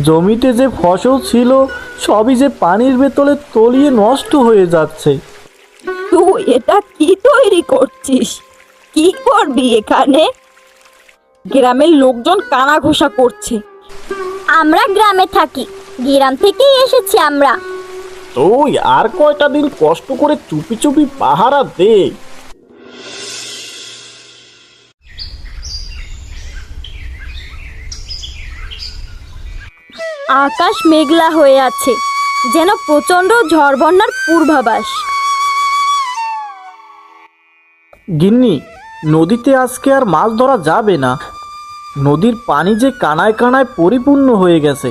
জমিতে যে ফসল ছিল সবই যে পানির ভেতরে তলিয়ে নষ্ট হয়ে যাচ্ছে। তুই এটা কি তৈরি করছিস? কি করবি এখানে? গ্রামের লোকজন কানাঘুষা করছে। আমরা গ্রামে থাকি, গ্রাম থেকেই এসেছি আমরা। তুই আর কয়টা দিন কষ্ট করে চুপি চুপি পাহারা দে। আকাশ মেঘলা হয়ে আছে, যেন প্রচন্ড ঝড় বন্যার পূর্বাভাস। গিন্নি, নদীতে আজকে আর মাছ ধরা যাবে না। নদীর পানি যে কানায় কানায় পরিপূর্ণ হয়ে গেছে,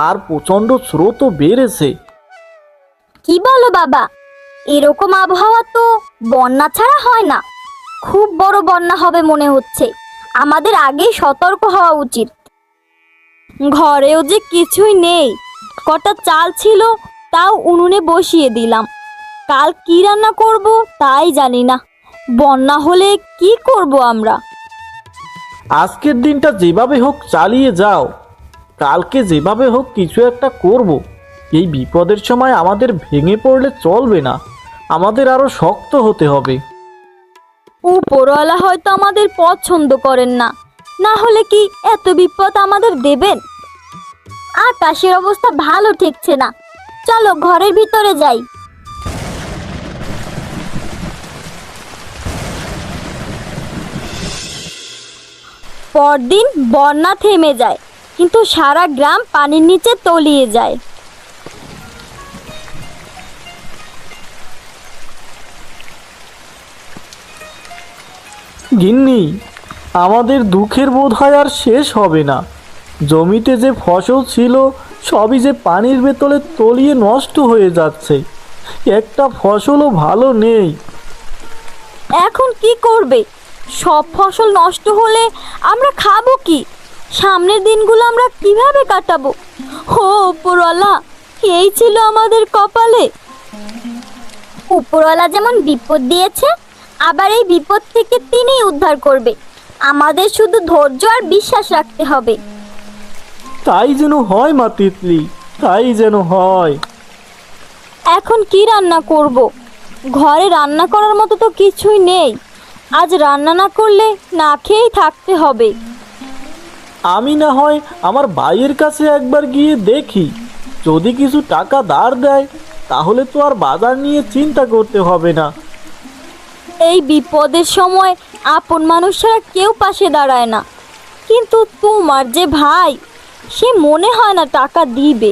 আর প্রচন্ড স্রোতও বেড়েছে। কি বলো বাবা, এরকম আবহাওয়া তো বন্যা ছাড়া হয় না। খুব বড় বন্যা হবে মনে হচ্ছে। আমাদের আগেই সতর্ক হওয়া উচিত। ঘরেও যে কিছুই নেই, কটা চাল ছিল তাও উনুনে বসিয়ে দিলাম। কাল কি রান্না করব তাই জানি না। বন্যা হলে কি করব আমরা? আজকের দিনটা যেভাবে হোক চালিয়ে যাও, কালকে যেভাবে হোক কিছু একটা করব। এই বিপদের সময় আমাদের ভেঙে পড়লে চলবে না, আমাদের আরো শক্ত হতে হবে। উপরওয়ালা হয়তো আমাদের পছন্দ করেন না, না হলে কি এত বিপদ আমাদের দেবেন? আকাশের অবস্থা ভালো ঠেকছে না, চলো ঘরের ভিতরে যাই। পরদিন বন্যা থেমে যায়, কিন্তু সারা গ্রাম পানির নিচে তলিয়ে যায়। গিন্নি, আমাদের দুঃখের বোধ হয় আর শেষ হবে না। জমিতে যে ফসল ছিল সবই যে পানির ভেতরে তলিয়ে নষ্ট হয়ে যাচ্ছে, একটা ফসলও ভালো নেই। এখন কি করবে? সব ফসল নষ্ট হলে আমরা খাবো কি? সামনের দিনগুলো আমরা কিভাবে কাটাবো? ও উপরওয়ালা, এই ছিল আমাদের কপালে। উপরওয়ালা যেমন বিপদ দিয়েছে, আবার এই বিপদ থেকে তিনিই উদ্ধার করবে। আমাদের শুধু ধৈর্য আর বিশ্বাস রাখতে হবে। তাই যেন হয় মা তিতলি, তাই যেন হয়। এখন কি রান্না করব? ঘরে রান্না করার মতো তো কিছুই নেই। আজ রান্না না করলে না খেয়েই থাকতে হবে। আমি না হয় আমার ভাইয়ের কাছে একবার গিয়ে দেখি, যদি কিছু টাকা ধার দেয় তাহলে তো আর বাজার নিয়ে চিন্তা করতে হবে না। এই বিপদের সময় আপন মানুষ ছাড়া কেউ পাশে দাঁড়ায় না, কিন্তু তোমার যে ভাই, সে মনে হয় না টাকা দিবে।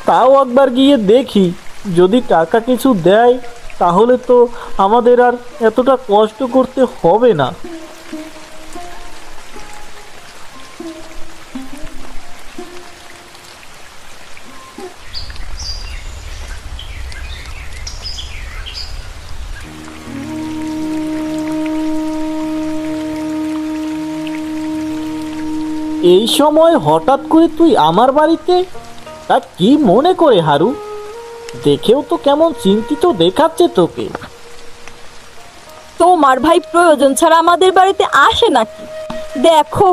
তাও একবার গিয়ে দেখি, যদি টাকা কিছু দেয় তাহলে তো আমাদের আর এতটা কষ্ট করতে হবে না। এই সময় হঠাৎ করে তুই আমার বাড়িতে? তা কি মনে করে হারু? দেখেও তো কেমন চিন্তিত দেখাচ্ছে তোকে। তোমার ভাই প্রয়োজন ছাড়া আমাদের বাড়িতে আসে নাকি? দেখো,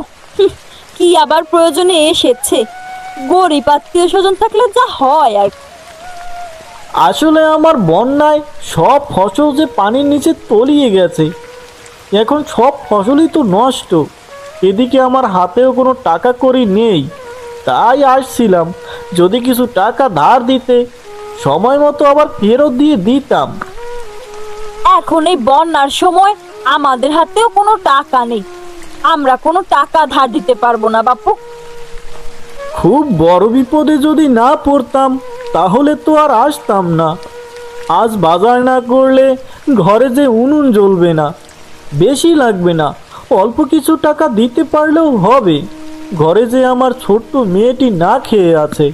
কি আবার প্রয়োজনে এসেছে। গরিব আত্মীয় স্বজন থাকলে যা হয় আর। আসলে আমার বন্যায় সব ফসল যে পানির নিচে তলিয়ে গেছে, এখন সব ফসলই তো নষ্ট। এদিকে আমার হাতেও কোনো টাকা কড়ি নেই, তাই আসছিলাম যদি কিছু টাকা ধার দিতে, সময় মতো আবার ফেরত দিয়ে দিতাম। এখন এই বন্যার সময় আমাদের হাতেও কোনো টাকা নেই। আমরা কোনো টাকা ধার দিতে পারবো না বাপু। খুব বড় বিপদে যদি না পড়তাম তাহলে তো আর আসতাম না। আজ বাজার না করলে ঘরে যে উনুন জ্বলবে না। বেশি লাগবে না, অল্প কিছু টাকা দিতে পারলেও হবে। ঘরে যে আমার ছোট্ট মেয়েটি না খেয়ে আছে।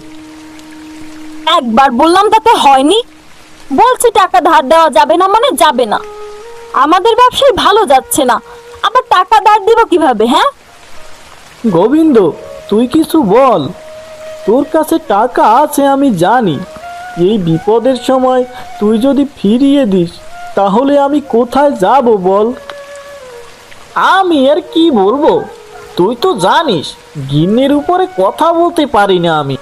একবার বললাম তাতে হয়নি? বলছি টাকা ধার দেওয়া যাবে না মানে যাবে না। আমাদের ব্যবসায় ভালো যাচ্ছে না, আবার টাকা ধার দিব কিভাবে? হ্যাঁ গোবিন্দ, তুই কিছু বল। তোর কাছে টাকা আছে আমি জানি। এই বিপদের সময় তুই যদি ফিরিয়ে দিস তাহলে আমি কোথায় যাব বল? আমি আর কি বলবো, তুই তো জানিস গিন্নির উপরে কথা বলতে পারি না আমি।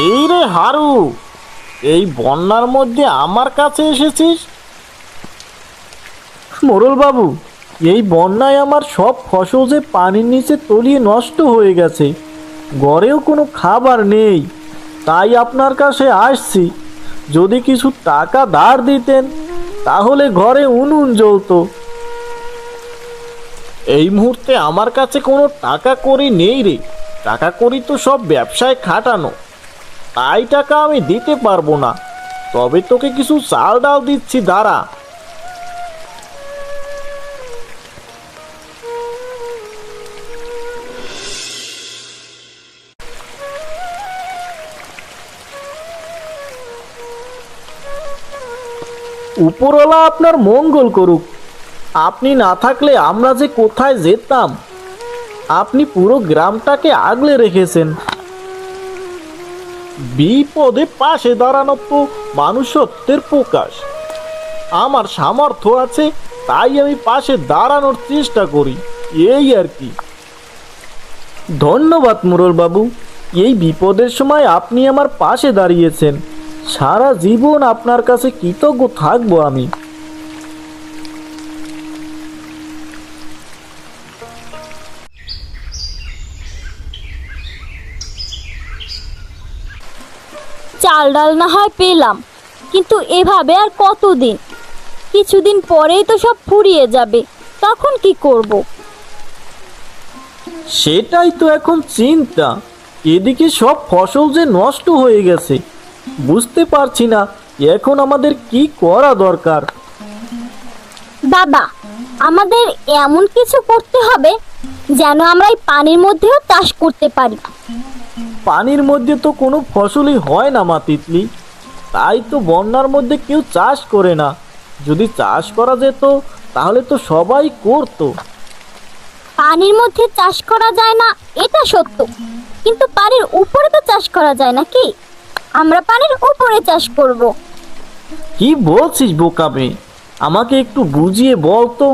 এই রে হারু, এই বন্যার মধ্যে আমার কাছে এসেছিস? মোড়ল বাবু, এই বন্যায় আমার সব ফসল যে পানির নিচে তলিয়ে নষ্ট হয়ে গেছে, ঘরেও কোনো খাবার নেই, তাই আপনার কাছে আসছি। যদি কিছু টাকা ধার দিতেন তাহলে ঘরে উনুন জ্বলতো। এই মুহূর্তে আমার কাছে কোনো টাকা কড়ি নেই রে, টাকা কড়ি তো সব ব্যবসায় খাটানো, তাই টাকা আমি দিতে পারবো না। তবে তোকে কিছু চাল ডাল দিচ্ছি, দাঁড়া। উপরওয়ালা আপনার মঙ্গল করুক। আপনি না থাকলে আমরা যে কোথায় যেতাম। আপনি পুরো গ্রামটাকে আগলে রেখেছেন। বিপদে পাশে দাঁড়ানো তো মানুষত্বের প্রকাশ। আমার সামর্থ্য আছে তাই আমি পাশে দাঁড়ানোর চেষ্টা করি, এই আর কি। ধন্যবাদ মোড়ল বাবু, এই বিপদের সময় আপনি আমার পাশে দাঁড়িয়েছেন। সারা জীবন আপনার কাছে কৃতজ্ঞ থাকবো আমি। চাল ডাল না হয় পেলাম, কিন্তু এভাবে আর কতদিন? কিছুদিন পরেই তো সব ফুরিয়ে যাবে, তখন কি করব? সেটাই তো এখন চিন্তা। এদিকে সব ফসল যে নষ্ট হয়ে গেছে, বুঝতে পারছি না এখন আমাদের কি করা দরকার। বাবা, আমাদের এমন কিছু করতে হবে যেন আমরা এই পানির মধ্যেও চাষ করতে পারি। পানির মধ্যে তো কোনো ফসলই হয় না মা তিতলি, তাই তো বন্যার মধ্যে কেউ চাষ করে না। যদি চাষ করা যেত তাহলে তো সবাই করতো। পানির মধ্যে চাষ করা যায় না এটা সত্য, কিন্তু পানির উপরে তো চাষ করা যায় নাকি? আমরা পানির উপরে চাষ করব। কি বলছিস বোকা মেয়ে? আমাকে একটু বুঝিয়ে বল তো,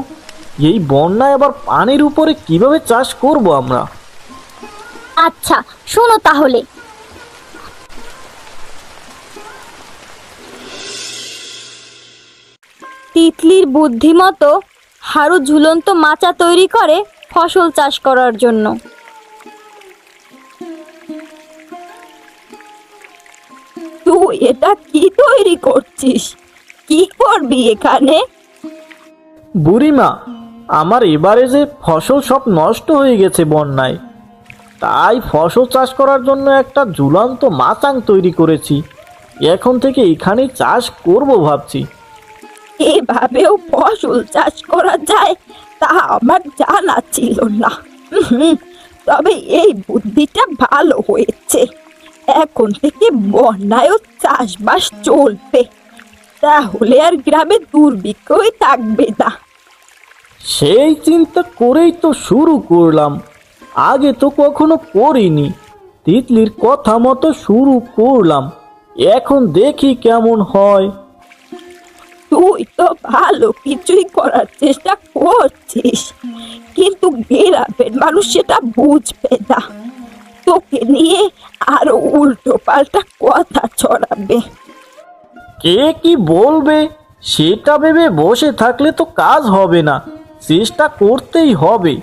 এই বন্যায় আবার পানির উপরে কিভাবে চাষ করব আমরা? আচ্ছা শোনো তাহলে। তিতলির বুদ্ধিমতো হারু ঝুলন্ত মাচা তৈরি করে ফসল চাষ করার জন্য। তুই এটা কি তৈরি করছিস? কি করবি এখানে? বুড়িমা, আমার এবারে যে ফসল সব নষ্ট হয়ে গেছে বন্যায়, তাই ফসল চাষ করার জন্য একটা ঝুলন্ত মাচাং তৈরি করেছি। এখন থেকে এখানেই চাষ করব ভাবছি। এভাবেও ফসল চাষ করা যায় তা আমার জানা ছিল না। তবে এই বুদ্ধিটা ভালো হয়েছে। এখন থেকে বন্যায়ও চাষবাস চলবে, তাহলে আর গ্রামে দুর্ভিক্ষই থাকবে না। সেই চিন্তা করেই তো শুরু করলাম, আগে তো কখনো করিনি। তিতলির কথা মতো শুরু করলাম, এখন দেখি কেমন হয়। তুই তো ভালো কিছুই করার চেষ্টা করছিস, কিন্তু গ্রামের মানুষ সেটা বুঝবে না। তোকে নিয়ে আরো উল্টো পাল্টা কথা ছড়াবে। কে কি বলবে সেটা ভেবে বসে থাকলে তো কাজ হবে না, চেষ্টা করতেই হবে।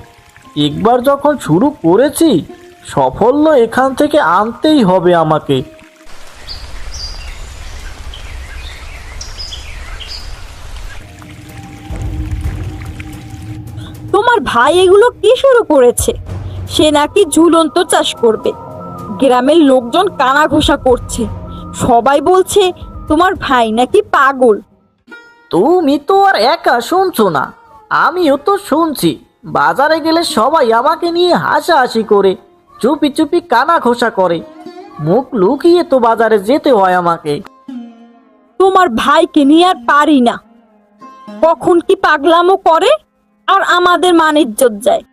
একবার যখন শুরু করেছি, সাফল্য এখান থেকে আনতেই হবে আমাকে। তোমার ভাই এগুলো কি শুরু করেছে? সে নাকি ঝুলন্ত চাষ করবে। গ্রামের লোকজন কানাঘোষা করছে, সবাই বলছে তোমার ভাই নাকি পাগল। তুমি তো আর একা শুনছো না, আমিও তো শুনছি। বাজারে গেলে সবাই আমাকে নিয়ে হাসাহাসি করে, চুপি চুপি কানা ঘোষা করে। মুখ লুকিয়ে তো বাজারে যেতে হয় আমাকে। তোমার ভাইকে নিয়ে আর পারি না। কখন কি পাগলামো করে আর আমাদের মান ইজ্জত যায়।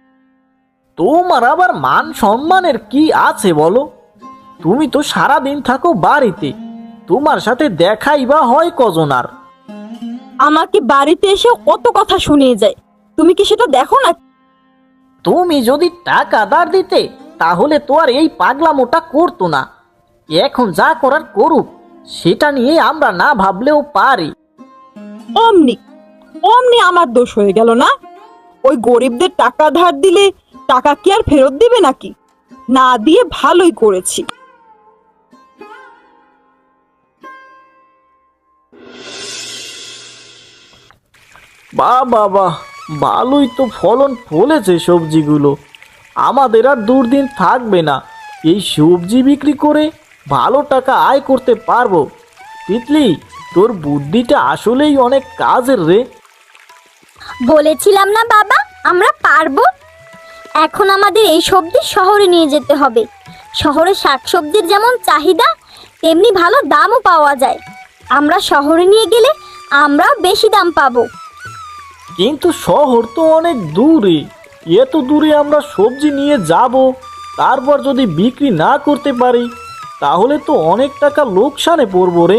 তোমার আবার মান সম্মানের কি আছে বলো? তুমি তো সারা দিন থাকো বাড়িতে, তোমার সাথে দেখাই বা হয় কজন আর? আমাকে বাড়িতে এসে কত কথা শুনিয়ে যায়, তুমি কি সেটা দেখো না? তুমি যদি টাকা ধার দিতে তাহলে তো আর এই পাগলামোটা করতো না। এখন যা করার করুক, সেটা নিয়ে আমরা না ভাবলেও পারি। অমনি অমনি আমার দোষ হয়ে গেল না? ওই গরিবদের টাকা ধার দিলে টাকা কি আর ফেরত দিবে নাকি? না দিয়ে ভালোই করেছি। বাহ বাবা, ভালোই তো ফলন ফলেছে সবজিগুলো। আমাদের আর দুর্দিন থাকবে না, এই সবজি বিক্রি করে ভালো টাকা আয় করতে পারবো। তিতলি, তোর বুদ্ধিটা আসলেই অনেক কাজের রে। বলেছিলাম না বাবা, আমরা পারবো। এখন আমাদের এই সবজি শহরে নিয়ে যেতে হবে। শহরে শাকসবজির যেমন চাহিদা, তেমনি ভালো দামও পাওয়া যায়। আমরা শহরে নিয়ে গেলে আমরাও বেশি দাম পাবো। কিন্তু শহর তো অনেক দূরে, এত দূরে আমরা সবজি নিয়ে যাব, তারপর যদি বিক্রি না করতে পারি তাহলে তো অনেক টাকা লোকসানে পড়বো রে।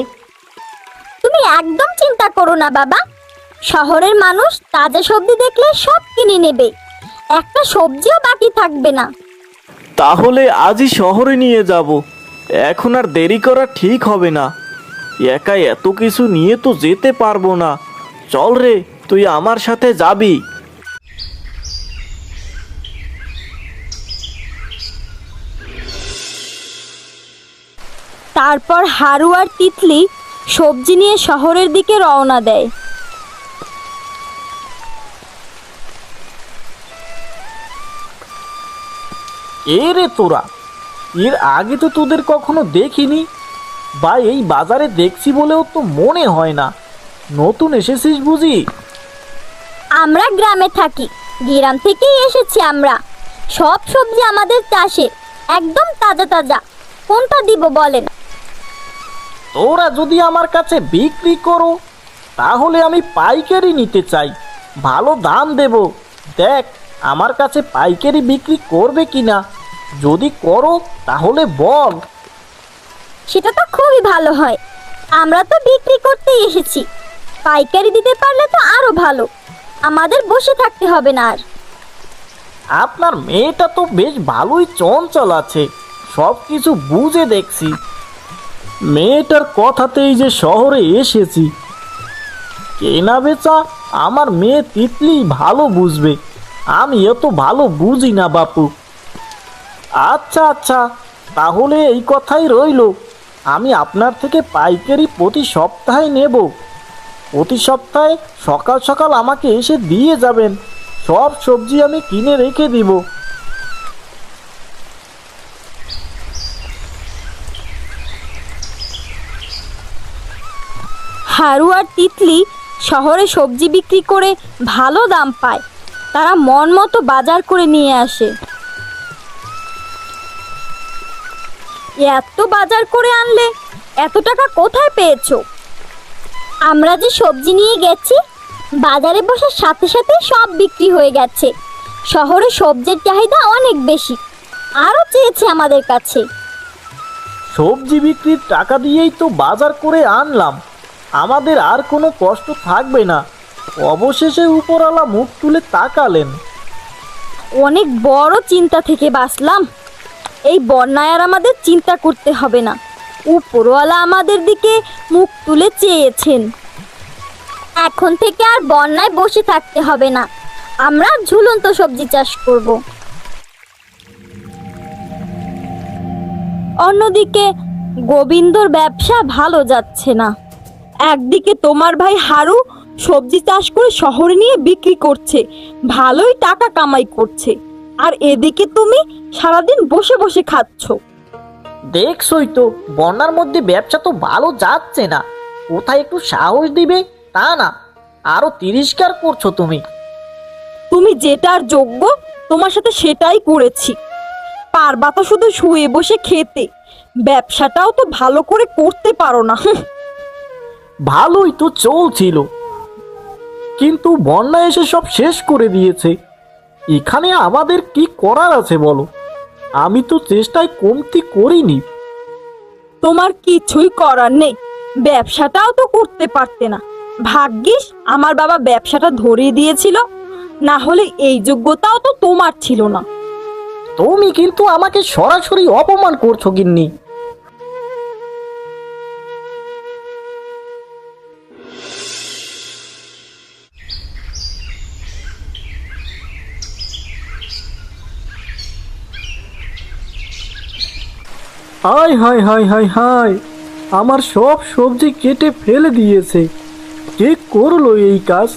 তুমি একদম চিন্তা করো না বাবা, শহরের মানুষ তাজা সবজি দেখলে সব কিনে নেবে, একটা সবজিও বাকি থাকবে না। তাহলে আজই শহরে নিয়ে যাব, এখন আর দেরি করা ঠিক হবে না। একা এত কিছু নিয়ে তো যেতে পারবো না। চল রে, তুই আমার সাথে যাবি। তারপর হারু আর তিতলি সবজি নিয়ে শহরের দিকে রওনা দেয়। এ রে তোরা, এর আগে তো তোদের কখনো দেখিনি, বা এই বাজারে দেখছি বলেও তো মনে হয় না। নতুন এসেছিস বুঝি? আমরা গ্রামে থাকি, গ্রাম থেকেই এসেছি আমরা। সব সবজি আমাদের চাষে, একদম তাজা তাজা। কোনটা দিব বলেন? তোরা যদি আমার কাছে বিক্রি করো তাহলে আমি পাইকারি নিতে চাই, ভালো দাম দেব। দেখ আমার কাছে পাইকারি বিক্রি করবে কিনা, যদি করো তাহলে বল। সেটা তো খুবই ভালো হয়, আমরা তো বিক্রি করতেই এসেছি। পাইকারি দিতে পারলে তো আরো ভালো, আমাদের বসে থাকতে হবে না আর। আপনার মেয়েটা তো বেশ ভালোই চঞ্চল আছে, সব কিছু বুঝে দেখছি। মেয়েটার কথাতেই যে শহরে এসেছি। কেনা বেচা আমার মেয়ে তিতলি ভালো বুঝবে, আমি এত ভালো বুঝি না বাপু। আচ্ছা আচ্ছা, তাহলে এই কথাই রইল। আমি আপনার থেকে পাইকারি প্রতি সপ্তাহে নেব। প্রতি সপ্তাহে সকাল সকাল আমাকে এসে দিয়ে যাবেন, সব সবজি আমি কিনে রেখে দিব। হারু আর তিতলি শহরে সবজি বিক্রি করে ভালো দাম পায়, তারা মন মতো বাজার করে নিয়ে আসে। এত বাজার করে আনলে এত টাকা কোথায় পেয়েছো? আমরা যে সবজি নিয়ে গেছি, বাজারে বসার সাথে সাথে সব বিক্রি হয়ে গেছে। শহরে সবজির চাহিদা অনেক বেশি, আরও চেয়েছে আমাদের কাছে। সবজি বিক্রির টাকা দিয়েই তো বাজার করে আনলাম, আমাদের আর কোনো কষ্ট থাকবে না। অবশেষে উপরওয়ালা মুখ তুলে তাকালেন। অনেক বড় চিন্তা থেকে বাঁচলাম। এই বন্যায় আর আমাদের চিন্তা করতে হবে না, উপরওয়ালা আমাদের দিকে মুখ তুলে চেয়েছেন। এখন থেকে আর বন্যায় বসে থাকতে হবে না, আমরা ঝুলন্ত সবজি চাষ করব। অন্যদিকে গোবিন্দর ব্যবসা ভালো যাচ্ছে না। একদিকে তোমার ভাই হারু সবজি চাষ করে শহরে নিয়ে বিক্রি করছে, ভালোই টাকা কামাই করছে, আর এদিকে তুমি সারাদিন বসে বসে খাচ্ছ। দেখছই তো, বন্যার মধ্যে ব্যবসা তো ভালো যাচ্ছে না। কোথায় একটু সাহস দিবে তা না, আরো তিরস্কার করছো তুমি। তুমি যেটার যোগ্য তোমার সাথে সেটাই করেছি। পারবা তো শুধু শুয়ে বসে খেতে, ব্যবসাটাও তো ভালো করে করতে পারো না। ভালোই তো চলছিল, কিন্তু বন্যা এসে সব শেষ করে দিয়েছে। এখানে আমাদের কি করার আছে বলো? আমি তো চেষ্টায় কমতি করিনি। তোমার কিছুই করার নেই, ব্যবসাটাও তো করতে পারতে না। ভাগ্যিস আমার বাবা ব্যবসাটা ধরিয়ে দিয়েছিল, না হলে এই যোগ্যতাও তো তোমার ছিল না। তুমি কিন্তু আমাকে সরাসরি অপমান করছো গিন্নি। হায় হায় হায় হায় হায়, আমার সব সবজি কেটে ফেলে দিয়েছে। কে করলো এই কাজ?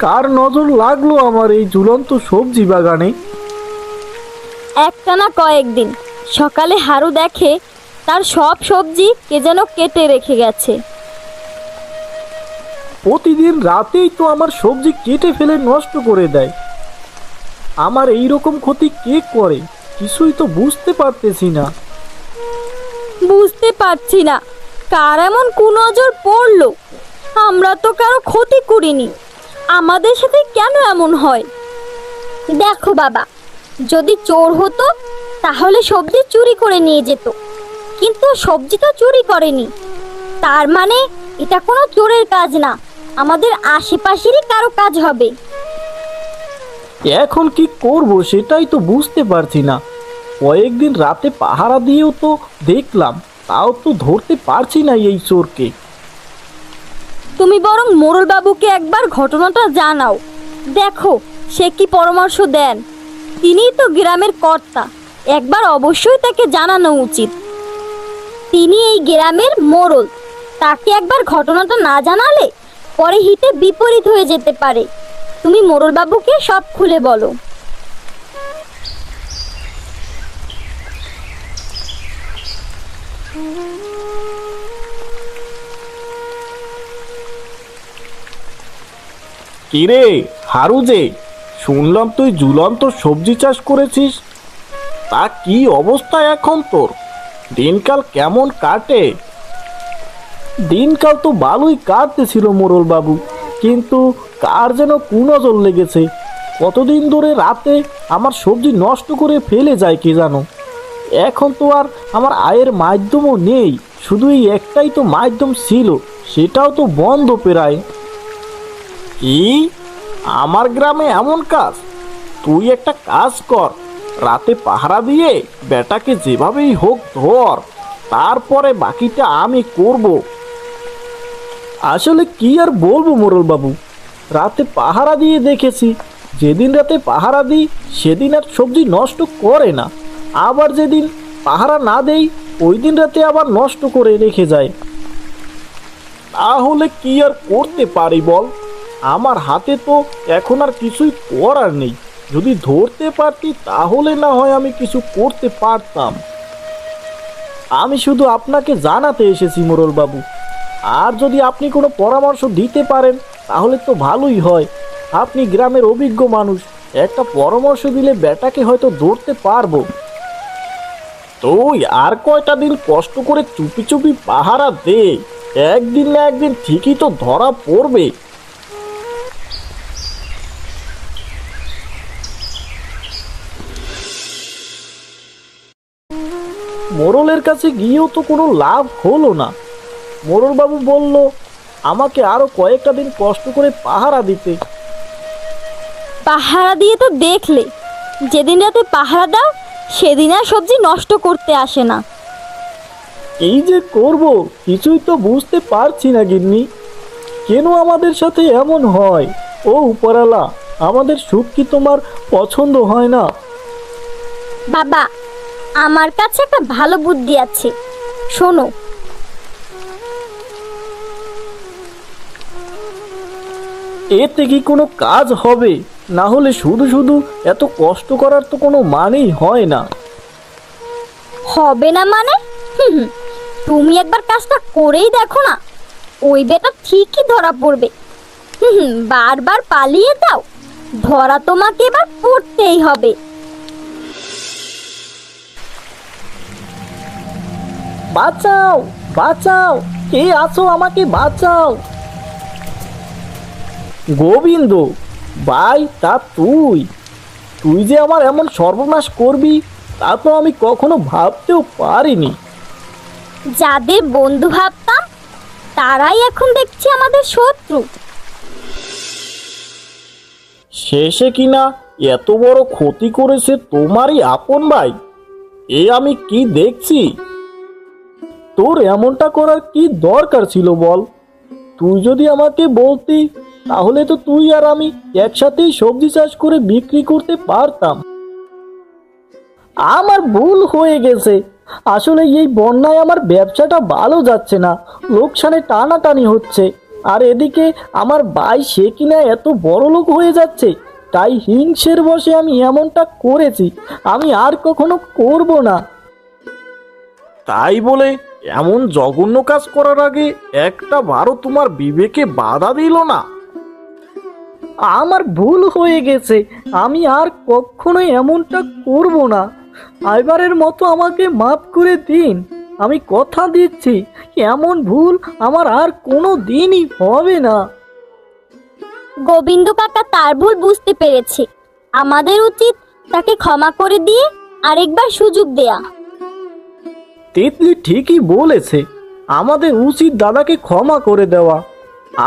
কার নজর লাগলো আমার এই ঝুলন্ত সবজি বাগানে? একটানা কয়েকদিন সকালে হারু দেখে তার সব সবজি কে যেন কেটে রেখে গেছে। প্রতিদিন রাতেই তো আমার সবজি কেটে ফেলে নষ্ট করে দেয়। আমার এই রকম ক্ষতি কে করে কিছুই তো বুঝতে পারতেছি না। বুঝতে পারছি না কার এমন কুনজর পড়লো। আমরা তো কারো ক্ষতি করিনি, আমাদের সাথে কেন এমন হয়? দেখো বাবা, যদি চোর হতো তাহলে সবজি চুরি করে নিয়ে যেত, কিন্তু সবজি তো চুরি করেনি। তার মানে এটা কোনো চোরের কাজ না, আমাদের আশেপাশেরই কারো কাজ হবে। এখন কি করব সেটাই তো বুঝতে পারছি না। কয়েকদিন রাতে পাহারা দিয়েও তো দেখলাম, তাও তো ধরতে পারছি না এই চোরকে। তুমি বরং মোড়ল বাবুকে একবার ঘটনাটা জানাও, দেখো সে কি পরামর্শ দেন। তিনিই তো গ্রামের কর্তা, একবার অবশ্যই তাকে জানানো উচিত। তিনি এই গ্রামের মোড়ল, তাকে একবার ঘটনাটা না জানালে পরে হিতে বিপরীত হয়ে যেতে পারে। তুমি মোড়ল বাবুকে সব খুলে বলো। কিরে হারু, যে শুনলাম তুই ঝুলন্ত সবজি চাষ করেছিস, তা কি অবস্থা এখন তোর? দিনকাল কেমন কাটে? দিনকাল তো ভালোই কাটতেছিল মোড়ল বাবু, কিন্তু কার যেন কুনজর লেগেছে। কতদিন ধরে রাতে আমার সবজি নষ্ট করে ফেলে যায় কে জানো। এখন তো আর আমার আয়ের মাধ্যমও নেই, শুধু এই একটাই তো মাধ্যম ছিল, সেটাও তো বন্ধ প্রায়। কি আমার গ্রামে এমন কাজ? তুই একটা কাজ কর, রাতে পাহারা দিয়ে বেটাকে যেভাবেই হোক ধর, তারপরে বাকিটা আমি করব। আসলে কি আর বলবো মোড়ল বাবু, রাতে পাহারা দিয়ে দেখেছি, যেদিন রাতে পাহারা দিই সেদিন আর সবজি নষ্ট করে না, আবার যেদিন পাহারা না দেই ওই দিন রাতে আবার নষ্ট করে রেখে যায়। তাহলে কি আর করতে পারি বল? আমার হাতে তো এখন আর কিছুই করার নেই। যদি ধরতে পারতি তাহলে না হয় আমি কিছু করতে পারতাম। আমি শুধু আপনাকে জানাতে এসেছি মোড়ল বাবু, আর যদি আপনি কোনো পরামর্শ দিতে পারেন তাহলে তো ভালোই হয়। আপনি গ্রামের অভিজ্ঞ মানুষ, একটা পরামর্শ দিলে বেটাকে হয়তো ধরতে পারবো। তুই আর কয়টা দিন কষ্ট করে চুপি চুপি পাহারা দে, একদিন না একদিন ঠিকই তো ধরা পড়বে। মোড়লের কাছে গিয়েও তো কোনো লাভ হলো না। মোড়লবাবু বলল আমাকে আরো কয়েকটা দিন কষ্ট করে পাহারা দিতে। পাহারা দিয়ে তো দেখলে, যেদিন রাতে পাহারা দাও সেদিন আর সবজি নষ্ট করতে আসে না। এই যে করব কিছুই তো বুঝতে পারছি না গিন্নি, কেন আমাদের সাথে এমন হয়? ও উপরালা, আমাদের সুখ কি তোমার পছন্দ হয় না? বাবা, আমার কাছে একটা ভালো বুদ্ধি আছে, শোনো। এতে কি কোনো কাজ হবে? না হলে শুধু শুধু এত কষ্ট করার তো কোনো মানেই হয় না। হবে না মানে? তুমি একবার কাজটা করেই দেখো না, ওই বেটা ঠিকই ধরা পড়বে। বারবার পালিয়ে দাও, ধরা তোমাকে এবার পড়তেই হবে। বাঁচাও বাঁচাও, কে আছো, আমাকে বাঁচাও। গোবিন্দ ভাই, তা তুই তুই যে আমার এমন সর্বনাশ করবি তা তো আমি কখনো ভাবতেও পারিনি। যাদের বন্ধু ভাবতাম তারাই এখন দেখছি আমাদের শত্রু। শেষে কিনা এত বড় ক্ষতি করেছে তোমারই আপন ভাই, এ আমি কি দেখছি? তোর এমনটা করার কি দরকার ছিল বল? তুই যদি আমাকে বলতি তাহলে তো তুই আর আমি একসাথেই সবজি চাষ করে বিক্রি করতে পারতাম। আমার ভুল হয়ে গেছে। আসলে এই বন্যায় আমার ব্যবসাটা ভালো যাচ্ছে না, লোকসানে টানাটানি হচ্ছে। আর এদিকে আমার ভাই সে কিনা এত বড় লোক হয়ে যাচ্ছে, তাই হিংসের বশে আমি এমনটা করেছি। আমি আর কখনো করব না। তাই বলে এমন জঘন্য কাজ করার আগে একটা বারও তোমার বিবেকে বাধা দিল না? আমার ভুল হয়ে গেছে, আমি আর কখনোই এমনটা করব না। এবারের মতো আমাকে মাফ করে দিন। আমি কথা দিচ্ছি এমন ভুল আমার আর কোনো দিনই হবে না। গোবিন্দ কাকা তার ভুল বুঝতে পেরেছে। আমাদের উচিত তাকে ক্ষমা করে দিয়ে আরেকবার সুযোগ দেয়া। তিতলি ঠিকই বলেছে, আমাদের উচিত দাদাকে ক্ষমা করে দেওয়া।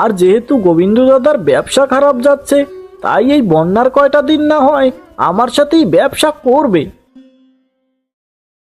আর যেহেতু গোবিন্দ দাদার ব্যবসা খারাপ যাচ্ছে, তাই এই বন্যার কয়টা দিন না হয় আমার সাথেই ব্যবসা করবে।